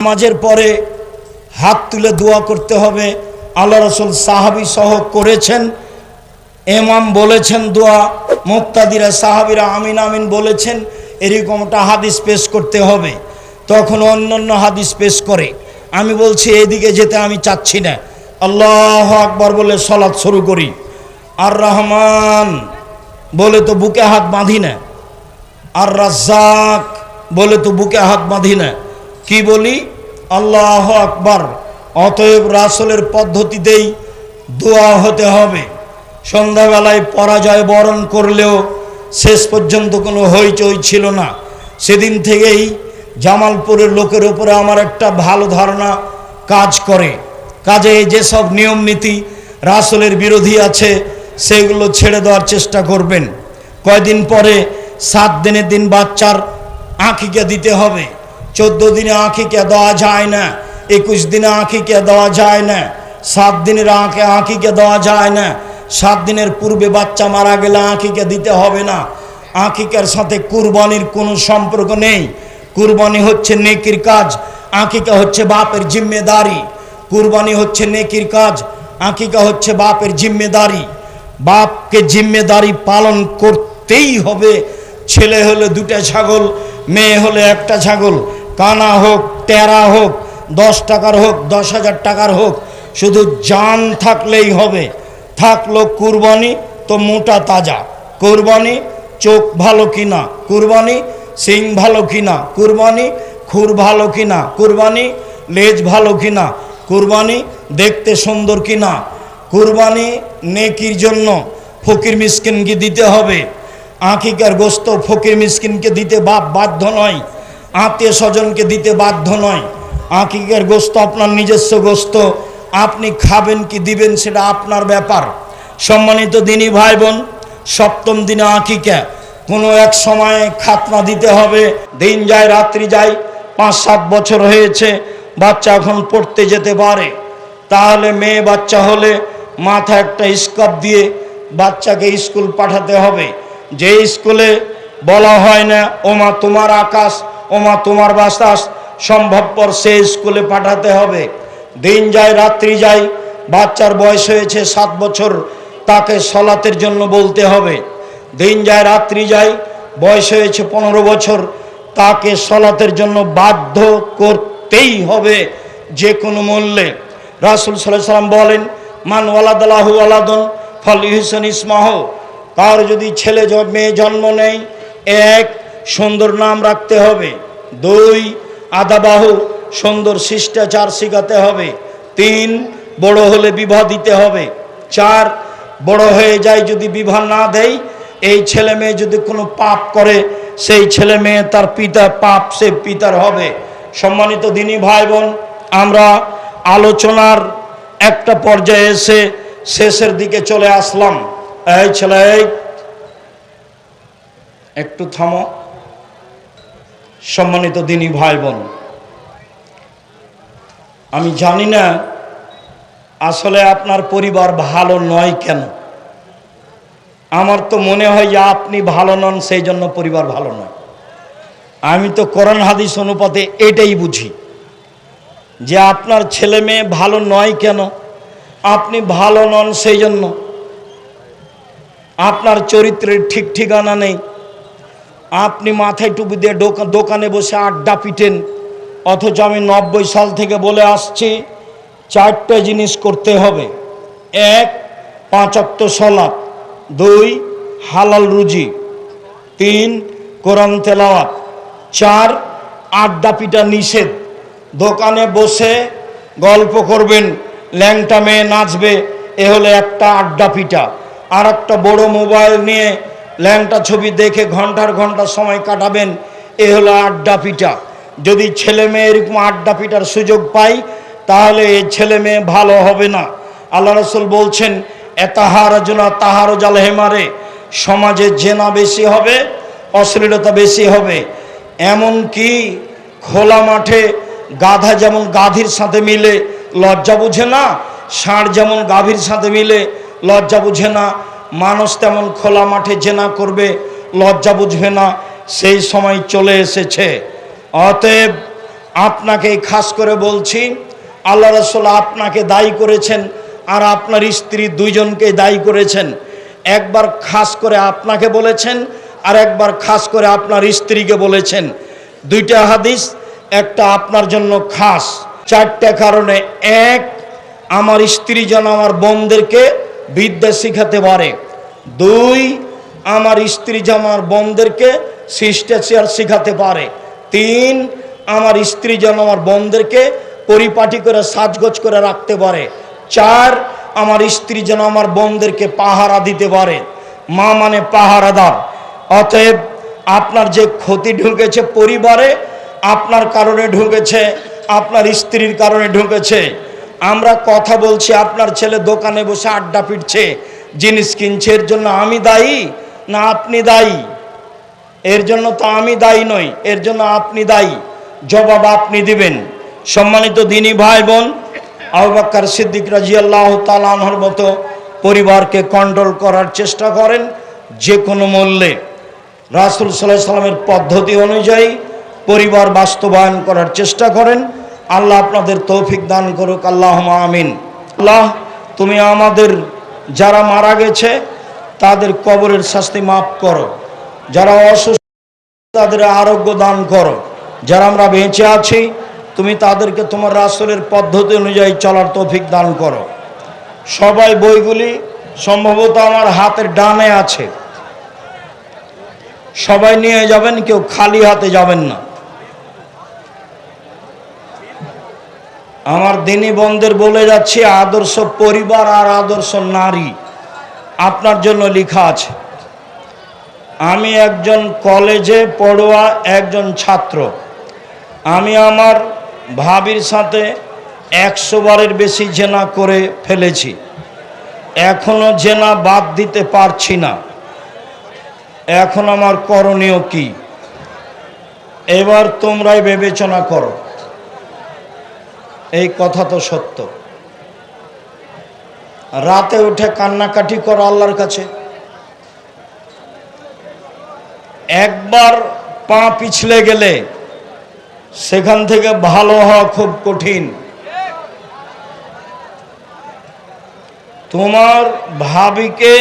নামাজের পরে হাত তুলে দোয়া করতে হবে। আল্লাহ রাসূল সাহাবী সহ করেছেন, ইমাম বলেছেন দোয়া, মুক্তাদিরা সাহাবীরা আমিন আমিন বলেছেন। এরকমটা হাদিস পেশ করতে হবে। তখন অন্যান্য হাদিস পেশ করে। আমি বলছি এদিকে যেতে আমি চাচ্ছি না। আল্লাহু আকবার বলে সালাত শুরু করি। আর রহমান বলে তো বুকে হাত বাঁধি না, আর রাজ্জাক বলে তো বুকে হাত বাঁধি না, কি বলি? আল্লাহু আকবার। অতএব রাসূলের পদ্ধতিতেই দোয়া হতে হবে। সন্ধ্যাবেলায় পরাজয় বরণ করলেও শেষ পর্যন্ত কোনো হইচই ছিল না। সেদিন থেকেই জামালপুরের লোকের উপরে আমার একটা ভালো ধারণা কাজ করে। কাজে যেসব নিয়ম নীতি রাসূলের বিরোধী আছে সেগুলো ছেড়ে দেওয়ার চেষ্টা করবেন। কয়দিন পরে 7 দিনের দিন বাচ্চার আঁকিকা দিতে হবে। 14 দিনে আঁকিকা দেওয়া যায় না, 21 দিনে আঁকিকা দেওয়া যায় না, 7 দিনের আঁকিকা দেওয়া যায় না। 7 দিনের পূর্বে বাচ্চা মারা গেলে আঁকিকা দিতে হবে না। আঁকিকার সাথে কুরবানির কোনো সম্পর্ক নেই। কুরবানি হচ্ছে নেকির কাজ, আঁকিকা হচ্ছে বাপের জিম্মেদারি। কুরবানি হচ্ছে নেকির কাজ, আঁকিকা হচ্ছে বাপের জিম্মেদারি। বাপকে জিম্মেদারি পালন করতেই হবে। ছেলে হলে 2টা ছাগল, মেয়ে হলে 1টা ছাগল, কানা হোক, টেরা হোক, 10 টাকার হোক, 10,000 টাকার হোক, শুধু জান থাকলেই হবে। থাকলো কুরবানি তো মোটা তাজা, কুরবানি চোখ ভালো কিনা, কুরবানি সিং ভালো কিনা, কুরবানি খুর ভালো কিনা, কুরবানি লেজ ভালো কিনা, কুরবানি দেখতে সুন্দর কিনা। কুরবানি নেকির জন্য ফকির মিসকিনকে দিতে হবে। আঁকিকার গোস্ত ফকির মিসকিনকে দিতে বাপ বাধ্য নয়, আত্মীয় স্বজনকে দিতে বাধ্য নয়। আঁকিকার গোস্ত আপনার নিজস্ব গোস্ত, আপনি খাবেন কি দিবেন সেটা আপনার ব্যাপার। সম্মানিত দিনী ভাই বোন, 7ম দিনে আঁকিকা। কোনো এক সময়ে খাতনা দিতে হবে। দিন যায় রাত্রি যায়, 5-7 বছর হয়েছে, বাচ্চা এখন পড়তে যেতে পারে। তাহলে মেয়ে বাচ্চা হলে মাথায় একটা স্কার্ফ দিয়ে বাচ্চাকে স্কুল পাঠাতে হবে। যে স্কুলে বলা হয় না ওমা তোমার আকাশ, ওমা তোমার বাতাস, সম্ভবপর সে স্কুলে পাঠাতে হবে। দিন যায় রাত্রি যায়, বাচ্চার বয়স হয়েছে 7 বছর, তাকে সলাতের জন্য বলতে হবে। দিন যায় রাত্রি যায়, বয়স হয়েছে 15 বছর, তাকে সলাতের জন্য বাধ্য করতেই হবে যে কোনো মূল্যে। রাসূল সাল্লাল্লাহু আলাইহি ওয়াসাল্লাম বলেন, মান ওয়ালাদালাহু ওয়ালাদুন ফালইহসান ইসমাহু। তার যদি ছেলে মেয়ে জন্ম নেয়, 1 সুন্দর নাম রাখতে হবে, 2 আদাবাহু সুন্দর শিষ্টাচার শিখাতে হবে, 3 বড় হলে বিবাহ দিতে হবে, 4 বড় হয়ে যায় যদি বিবাহ না দেয়, এই ছেলে মেয়ে যদি কোনো পাপ করে সেই ছেলে মেয়ে তার পিতা পাপ সে পিতার হবে। সম্মানিত দিনী ভাই বোন, আমরা আলোচনার একটা পর্যায়ে এসে শেষের দিকে চলে আসলাম। এই ছেলে একটু থামো। সম্মানিত দিনী ভাই বোন, আমি জানি না আসলে আপনার পরিবার ভালো নয় কেন। আমার তো মনে হয় যে আপনি ভালো নন, সেই জন্য পরিবার ভালো নয়। আমি তো কোরআন হাদিস অনুপাতে এটাই বুঝি যে আপনার ছেলে মেয়ে ভালো নয় কেন, আপনি ভালো নন সেই জন্য। আপনার চরিত্রের ঠিক ঠিকানা নেই, আপনি মাথায় টুপি দিয়ে দোকানে বসে আড্ডা পিটেন। অথচ আমি 90 সাল থেকে বলে আসছি 4টা জিনিস করতে হবে। 1 5 ওয়াক্ত সালাত, 2 হালাল রুজি, 3 কোরআন তেলাওয়াত, 4 আড্ডা পিটা নিষেধ। দোকানে বসে গল্প করবেন, ল্যাংটা মেয়ে নাচবে, এ হলো একটা আড্ডা পিটা। আর একটা বড় মোবাইল নিয়ে ল্যাংটা ছবি দেখে ঘন্টার ঘন্টা সময় কাটাবেন, এ হলো আড্ডা পিটা। যদি ছেলে মেয়ে এরকম আড্ডা পিটার সুযোগ পাই তাহলে এই ছেলে মেয়ে ভালো হবে না। আল্লাহ রাসূল বলছেন, এতাহারাজুনা তাহারুজাল হেমারে, সমাজে জেনা বেশি হবে, অশ্লীলতা বেশি হবে। এমন কি খোলা মাঠে গাধা যেমন গাধীর সাথে মিলে লজ্জা বুঝে না, ষাঁড় যেমন গাভীর সাথে মিলে লজ্জা বুঝে না, মানুষ তেমন খোলা মাঠে জেনা করবে, লজ্জা বুঝবে না। সেই সময় চলে এসেছে। অতএব আপনাকে খাস করে বলছি, আল্লাহ রাসূল আপনাকে দায়ী করেছেন আর আপনার স্ত্রী দুইজনকে দায়ী করেছেন। একবার খাস করে আপনাকে বলেছেন আর একবার খাস করে আপনার স্ত্রীকে বলেছেন। দুইটা হাদিস, একটা আপনার জন্য খাস। চারটা কারণে: এক, আমার স্ত্রী যেন আমার বোনদেরকে বিদ্যা শিখাতে পারে। দুই, আমার স্ত্রী যেন আমার বোনদেরকে শিষ্টাচার শিখাতে পারে। তিন, আমার স্ত্রী যেন আমার বোনদেরকে পরিপাটি করে সাজগোজ করে রাখতে পারে। চার, আমার স্ত্রী যেন আমার বোনদেরকে পাহারা দিতে পারে। মা মানে পাহারাদার। অতএব আপনার যে ক্ষতি ঢুকেছে পরিবারে, আপনার কারণে ঢুকেছে, আপনার স্ত্রীর কারণে ঢুকেছে। আমরা কথা বলছি, আপনার ছেলে দোকানে বসে আড্ডা পিটছে, জিনিস কিনছে, এর জন্য আমি দায়ী না আপনি দায়ী? এর জন্য তো আমি দায়ী নই, এর জন্য আপনি দায়ী। জবাব আপনি দিবেন। সম্মানিত দিনী ভাই বোন, আবু বকর সিদ্দিক রাদিয়াল্লাহু তাআলা আনহুর মতো পরিবারকে কন্ট্রোল করার চেষ্টা করেন যে কোনো মূল্যে। রাসূল সাল্লাল্লাহু আলাইহি সাল্লামের পদ্ধতি অনুযায়ী পরিবার বাস্তবায়ন করার চেষ্টা করেন। আল্লাহ আপনাদের তৌফিক দান করুক, আল্লাহুম্মা আমিন। আল্লাহ, তুমি আমাদের যারা মারা গেছে তাদের কবরের শাস্তি মাফ করো, যারা অসুস্থ তাদের আরোগ্য দান করো, যারা আমরা বেঁচে আছি তুমি তাদেরকে তোমার রাসূলের পদ্ধতি অনুযায়ী চলার তৌফিক দান করো। সবাই বইগুলি সম্ভবত আমার হাতের ডানে আছে, সবাই নিয়ে যাবেন, কেউ খালি হাতে যাবেন না। আমার দিনী বোনদের বলে যাচ্ছি, আদর্শ পরিবার আর আদর্শ নারী আপনার জন্য লেখা আছে। আমি একজন কলেজে পড়ুয়া একজন ছাত্র। আমি আমার ভাবির সাথে 100 বারের বেশি জেনা করে ফেলেছি, এখনো জেনা বাদ দিতে পারছি না। এখন আমার করণীয় কি? এবার তোমরাই বিবেচনা করো। এই কথা তো সত্য। রাতে উঠে কান্নাকাটি করো আল্লাহর কাছে। একবার পা পিছলে গেলে সেখান থেকে ভালো হওয়া খুব কঠিন। তোমার ভাবিকে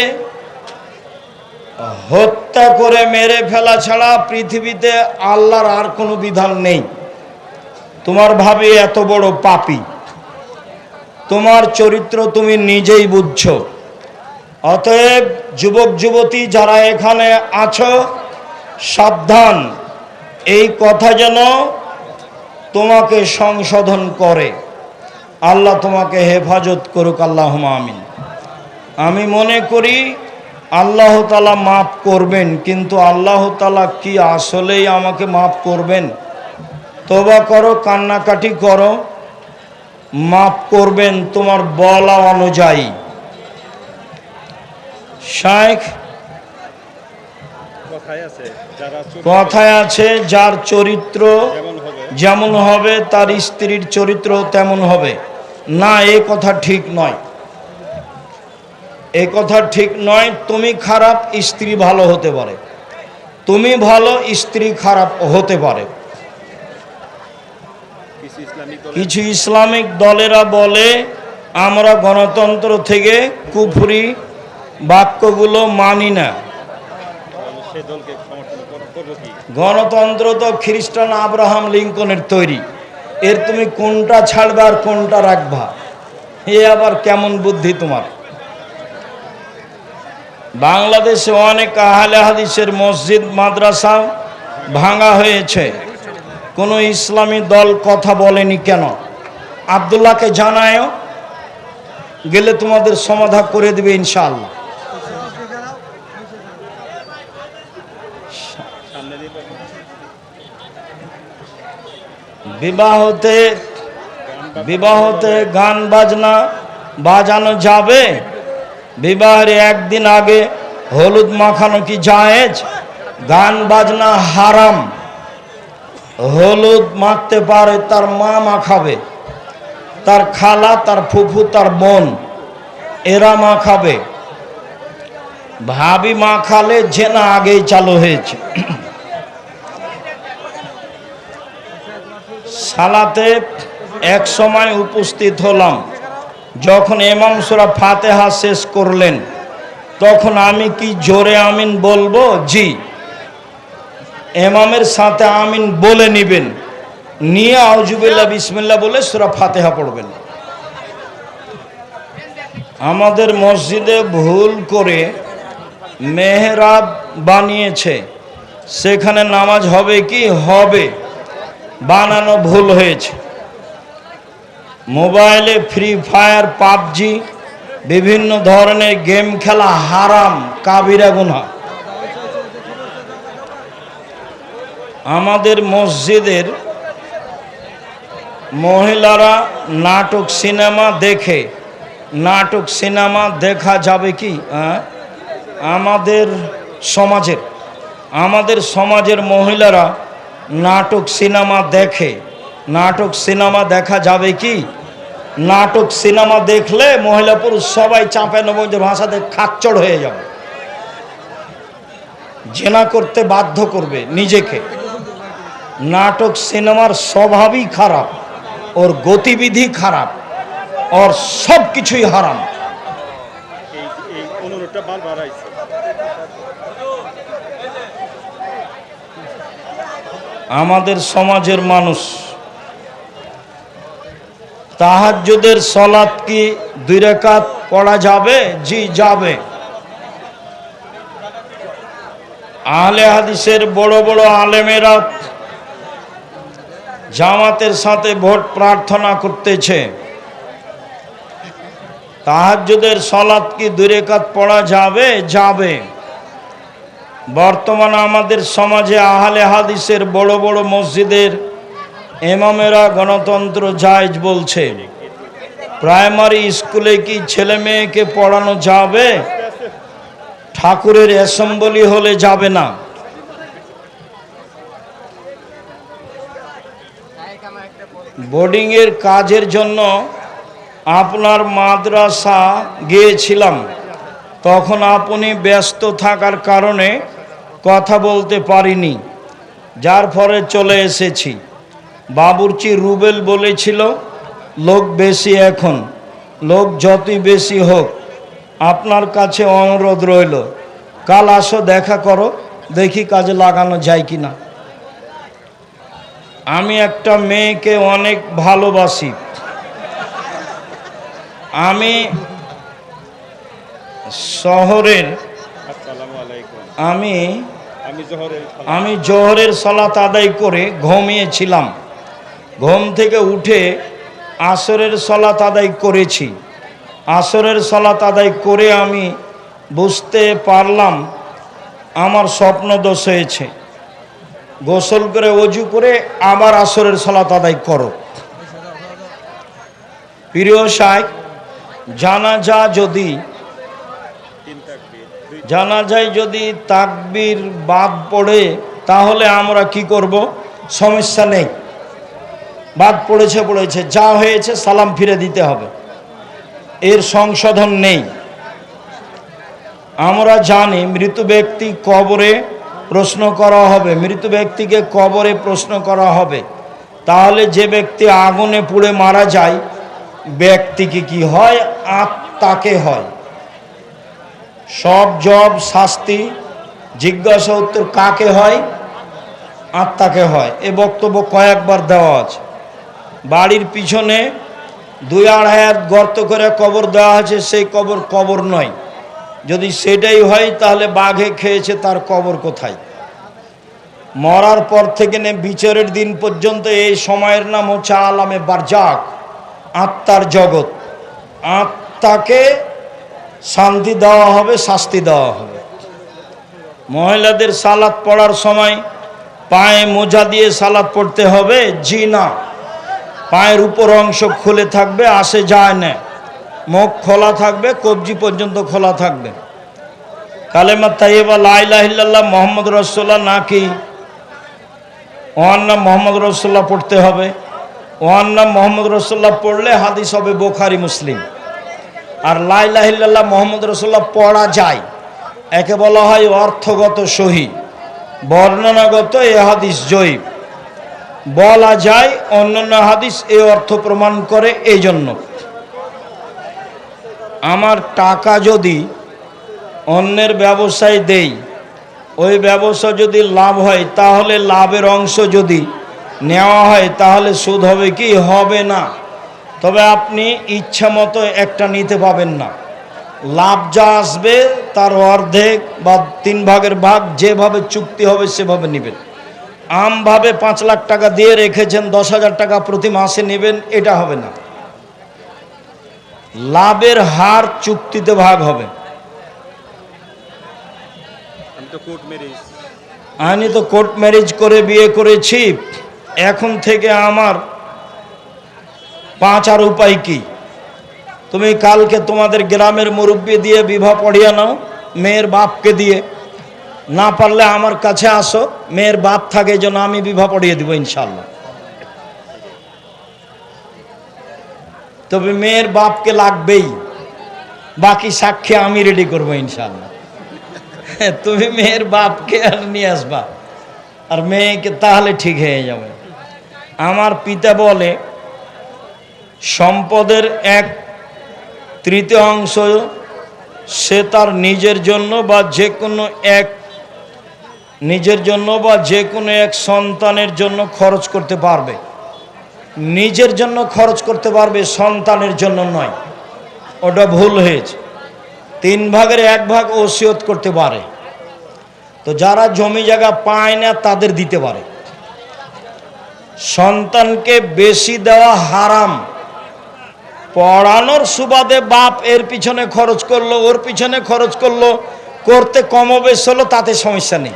হত্যা করে মেরে ফেলা ছাড়া পৃথিবীতে আল্লাহর আর কোনো বিধান নেই। তোমার ভাবি এত বড় পাপী, তোমার চরিত্র তুমি নিজেই বুঝছো। অতএব যুবক যুবতী যারা এখানে আছো, সাবধান, এই কথা যেন তোমাকে সংশোধন করে। আল্লাহ তোমাকে হেফাজত করুক, আল্লাহুম্মা আমিন। আমি মনে করি আল্লাহ তাআলা মাফ করবেন, কিন্তু আল্লাহ তাআলা কি আসলেই আমাকে মাফ করবেন? তওবা করো, কান্নাকাটি করো, মাফ করবেন তোমার বলা অনুযায়ী। শাইখ কথায় আছে, যার চরিত্র যেমন হবে তার স্ত্রীর চরিত্র তেমন হবে। না, এই কথা ঠিক নয়, এই কথা ঠিক নয়। তুমি খারাপ, স্ত্রী ভালো হতে পারে, তুমি ভালো, স্ত্রী খারাপ হতে পারে। কিছু ইসলামিক দলেরা বলে আমরা গণতন্ত্র থেকে কুফরি বাক্যগুলো মানি না। গণতন্ত্র তো খ্রিস্টান আব্রাহাম লিঙ্কনের তৈরি, এর তুমি কোনটা ছাড়বা আর কোনটা রাখবা? এ আবার কেমন বুদ্ধি তোমার? বাংলাদেশে অনেক আহলে হাদিসের মসজিদ মাদ্রাসা ভাঙা হয়েছে, কোনো ইসলামী দল কথা বলেনি কেন? আব্দুল্লাহকে জানায়ও, গেলে তোমাদের সমাধান করে দেবে ইনশাআল্লাহ। বিবাহতে গান বাজনা বাজানো যাবে? বিবাহের একদিন আগে হলুদ মাখানো কি জায়েজ? গান বাজনা হারাম। হলুদ মাখতে পারে তার মা মাখাবে, তার খালা, তার ফুফু, তার বোন, এরা মাখাবে। ভাবি মাখালে জেনা আগেই চালু হয়েছে। সালাতে এক সময় উপস্থিত হলাম, যখন ইমাম সূরা ফাতিহা শেষ করলেন তখন আমি কি জোরে আমিন বলবো? জি, ইমামের সাথে আমিন বলে নিবেন, নিয়ে আউযুবিল্লাহ বিসমিল্লাহ বলে সূরা ফাতিহা পড়বেন। আমাদের মসজিদে ভুল করে মেহরাব বানিয়েছে, সেখানে নামাজ হবে কি? হবে, বানানো ভুল হয়েছে। মোবাইলে ফ্রি ফায়ার, পাবজি, বিভিন্ন ধরনের গেম খেলা হারাম, কাবিরা গুনাহ। আমাদের মসজিদের মহিলারা নাটক সিনেমা দেখে, নাটক সিনেমা দেখা যাবে কি? আমাদের সমাজের মহিলারা নাটক সিনেমা দেখে, নাটক সিনেমা দেখা যাবে কি? নাটক সিনেমা দেখলে মহিলা পুরুষ সবাই চাপে নবজের ভাষাতে খাচ্চড় হয়ে যাবে, জেনা করতে বাধ্য করবে নিজেকে। নাটক সিনেমার স্বভাবই খারাপ, ওর গতিবিধি খারাপ, ওর সব কিছুই হারাম। আমাদের সমাজের মানুষ তাহাজ্জুদের সালাত কি 2 রাকাত পড়া যাবে? জি, যাবে। আহলে হাদিসের বড় বড় আলেমেরা জামাতের সাথে ভোট প্রার্থনা করতেছে, তাহাজ্জুদের সালাত কি 2 রাকাত পড়া যাবে? যাবে। বর্তমানে আমাদের সমাজে আহলে হাদিসের বড় বড় মসজিদের ইমামেরা গণতন্ত্র জায়েজ বলছে। প্রাইমারি স্কুলে কি ছেলে মেয়েকে পড়ানো যাবে? ঠাকুরের অ্যাসেম্বলি হলে যাবে না। বোর্ডিংয়ের কাজের জন্য আপনার মাদ্রাসা গিয়েছিলাম, তখন আপনি ব্যস্ত থাকার কারণে কথা বলতে পারিনি, যার ফলে চলে এসেছি। বাবুর্চি রুবেল বলেছিল লোক বেশি, এখন লোক যতই বেশি হোক আপনার কাছে অনুরোধ রইল, কাল আসো, দেখা করো, দেখি কাজে লাগানো যায় কিনা। আমি একটা মেয়েকে অনেক ভালোবাসি। আমি শহরের আমি জোহরের সালাত আদায় করে ঘুমিয়েছিলাম। ঘুম থেকে উঠে আসরের সালাত আদায় করেছি। আসরের সালাত আদায় করে আমি বুঝতে পারলাম আমার স্বপ্ন দোষ হয়েছে। গোসল করে ওযু করে আবার আসরের সালাত আদায় করো। প্রিয় শাইখ, জানাজায় যদি তাকবীর বাদ পড়ে তাহলে আমরা কি করব? সমস্যা নেই, বাদ পড়েছে, যা হয়েছে সালাম ফিরে দিতে হবে, এর সংশোধন নেই। আমরা জানি মৃত ব্যক্তি কবরে প্রশ্ন করা হবে, মৃত ব্যক্তিকে কবরে প্রশ্ন করা হবে। তাহলে যে ব্যক্তি আগুনে পুড়ে মারা যায়, ব্যক্তিকে কি হয়? আত্মাকে হয়। সব জব শাস্তি জিজ্ঞাসা উত্তর কাকে হয়? আত্মাকে হয়। এ বক্তব্য কয়েকবার দেওয়া আছে। বাড়ির পিছনে 2-2.5 হাত গর্ত করে কবর দেওয়া আছে, সেই কবর নয়। যদি সেটাই হয় তাহলে বাঘে খেয়েছে, তার কবর কোথায়? মরার পর থেকে বিচারের দিন পর্যন্ত এই সময়ের নাম হচ্ছে আলামে বারজাক, আত্মার জগৎ। আত্মাকে শান্তি দেওয়া হবে, শাস্তি দেওয়া হবে। মহিলাদের সালাত পড়ার সময় পায়ে মোজা দিয়ে সালাত পড়তে হবে? জি না, পায়ের উপর অংশ খুলে থাকবে, আসে যায় না, মুখ খোলা থাকবে, কবজি পর্যন্ত খোলা থাকবে। কালেমা তাইয়্যিবা লা ইলাহা ইল্লাল্লাহ মুহাম্মদ রাসূলুল্লাহ নাকি ওয়ান নাম মুহাম্মদ রাসূলুল্লাহ পড়তে হবে? ওয়ান নাম মুহাম্মদ রাসূলুল্লাহ পড়লে হাদিস হবে বুখারী মুসলিম। আর লা ইলাহা ইল্লাল্লাহ মুহাম্মদ রাসূলুল্লাহ পড়া যায়, একে বলা হয় অর্থগত সহি, বর্ণনাগত এ হাদিস জয়ীফ। বলা যায়, অন্যান্য হাদিস এই অর্থ প্রমাণ করে। এই জন্য আমার টাকা যদি অন্যের ব্যবসায় দেই, ওই ব্যবসা যদি লাভ হয়, তাহলে লাভের অংশ যদি নেওয়া হয় তাহলে সুদ হবে কি? হবে না। তবে আপনি ইচ্ছা মতো একটা নিতে পাবেন না। লাভ যা আসবে তার অর্ধেক বা 3 ভাগের ভাগ যেভাবে চুক্তি হবে সেভাবে নেবেন। আমভাবে 5 লাখ টাকা দিয়ে রেখেছেন, 10,000 টাকা প্রতি মাসে নেবেন, এটা হবে না। লাভের হার চুক্তিতে ভাগ হবে। আমি তো কোর্ট ম্যারেজ করে বিয়ে করেছি, এখন থেকে আমার 5 আর উপায় কি? তুমি কালকে তোমাদের গ্রামের মুরব্বী দিয়ে বিবাহ পড়িয়ে নাও, মেয়ের বাপকে দিয়ে। না পারলে আমার কাছে আসো, মেয়ের বাপ থাকে যেন আমি বিবাহ পড়িয়ে দিব ইনশাল্লাহ। তবে মেয়ের বাপকে লাগবেই, বাকি সাক্ষী আমি রেডি করবো ইনশাল্লাহ। তুমি মেয়ের বাপকে আর নিয়ে আসবা, আর মেয়েকে, তাহলে ঠিক হয়ে যাবে। আমার পিতা বলে সম্পদের 1/3 সে তার নিজের জন্য বা যে কোনো এক সন্তানের জন্য খরচ করতে পারবে। নিজের জন্য খরচ করতে পারবে, সন্তানের জন্য নয়। ওটা ভুল হয়েছে। 3 ভাগের 1 ভাগ ওসিয়ত করতে পারে। তো যারা জমি জায়গা পায় না তাদের দিতে পারে। সন্তানকে বেশি দেওয়া হারাম। পড়ানোর সুবাদে বাপ এর পিছনে খরচ করলো, ওর পিছনে খরচ করলো, করতে কমবেশ হলো, তাতে সমস্যা নেই।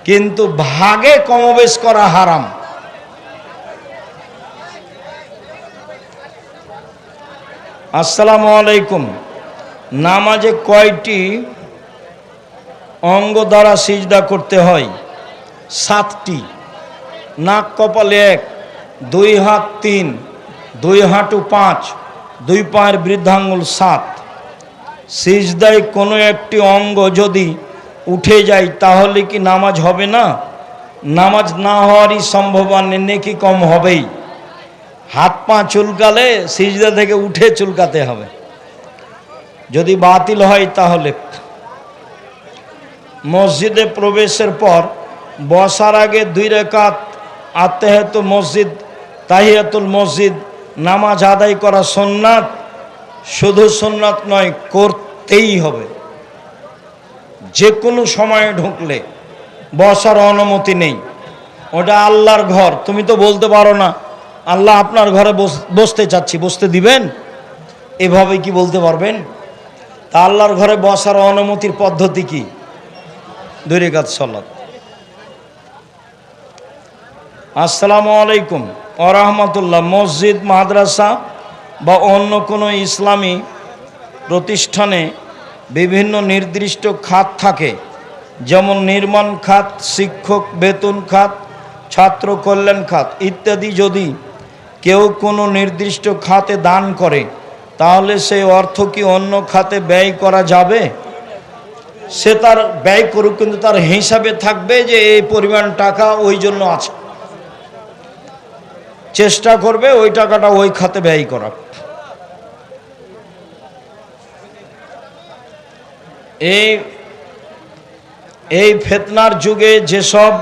কিন্তু ভাগে কমবেশ করা হারাম। আসসালামু আলাইকুম। নামাজে কয়টি অঙ্গ দ্বারা সিজদা করতে হয়? 7টি। নাক কপালে 1, 2 হাত 3, 2 হাঁটু 5, 2 পায়ের বৃদ্ধাঙ্গুল 7। সিজদায় কোনো একটি অঙ্গ যদি উঠে যায় তাহলে কি নামাজ হবে না? নামাজ না হওয়ারই সম্ভাবনা, নেকি কম হবেই। হাত পা চুলকালে সিজদা থেকে উঠে চুলকাতে হবে। যদি বাতিল হয় তাহলে মসজিদে প্রবেশের পর বসার আগে 2 রাকাত তাহিয়াতুল মসজিদ নামাজ আদায় করা সুন্নাত। শুধু সুন্নাত নয়, করতেই হবে। যে কোনো সময়ে ঢুকলে বসার অনুমতি নেই। ওটা আল্লাহর ঘর। তুমি তো বলতে পারো না আল্লাহ আপনার ঘরে বসতে চাচ্ছি, বসতে দিবেন? এভাবে কি বলতে পারবেন? তা আল্লাহর ঘরে বসার অনুমতির পদ্ধতি কি? 2 রাকাত সালাত। আসসালামু আলাইকুম ওয়া রাহমাতুল্লাহ। মসজিদ, মাদ্রাসা বা অন্য কোনো ইসলামী প্রতিষ্ঠানে বিভিন্ন নির্দিষ্ট খাত থাকে, যেমন নির্মাণ খাত, শিক্ষক বেতন খাত, ছাত্র কল্যাণ খাত ইত্যাদি। যদি কেউ কোনো নির্দিষ্ট খাতে দান করে তাহলে সেই অর্থ কি অন্য খাতে ব্যয় করা যাবে? সে তার ব্যয় করুক, কিন্তু তার হিসাবে থাকবে যে এই পরিমাণ টাকা ওই জন্য আছে। চেষ্টা করবে ওই টাকাটা ওই খাতে ব্যয় করা। এই ফিতনার যুগে যেসব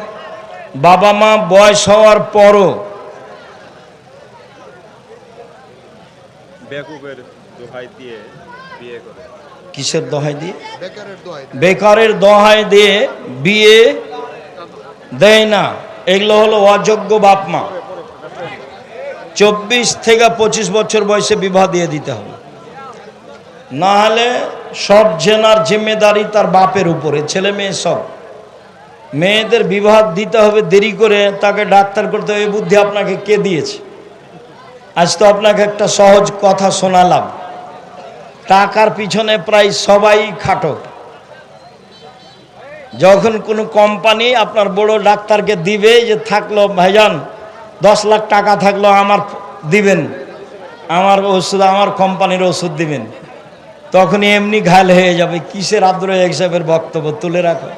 বাবা মা বয়স হওয়ার পরও কিসের দোহাই দিয়ে? বেকারের দোহাই দিয়ে বিয়ে দেয় না, এগুলো হলো অযোগ্য বাপ মা। 24 থেকে 25 বছর বয়সে বিবাহ দিয়ে দিতে হবে, না হলে সব জেনার জিম্মেদারি তার বাপের উপরে, ছেলে মেয়ে সব। মেয়েদের বিবাহ দিতে হবে দেরি করে, তাকে ডাক্তার করতে হবে। বুদ্ধি আপনাকে কে দিয়েছে? আজ তো আপনাকে একটা সহজ কথা শোনালাম। টাকার পিছনে প্রায় সবাই খাটো। যখন কোনো কোম্পানি আপনার বড় ডাক্তারকে দিবে যে থাকলো ভাইজান 10 লাখ টাকা থাকলো আমার দিবেন, আমার ওষুধ, আমার কোম্পানির ওষুধ দিবেন, তখনই এমনি ঘায়ল হয়ে যাবে। কিসের আব্দুর রাজ্জাক সাহেবের বক্তব্য তুলে রাখো।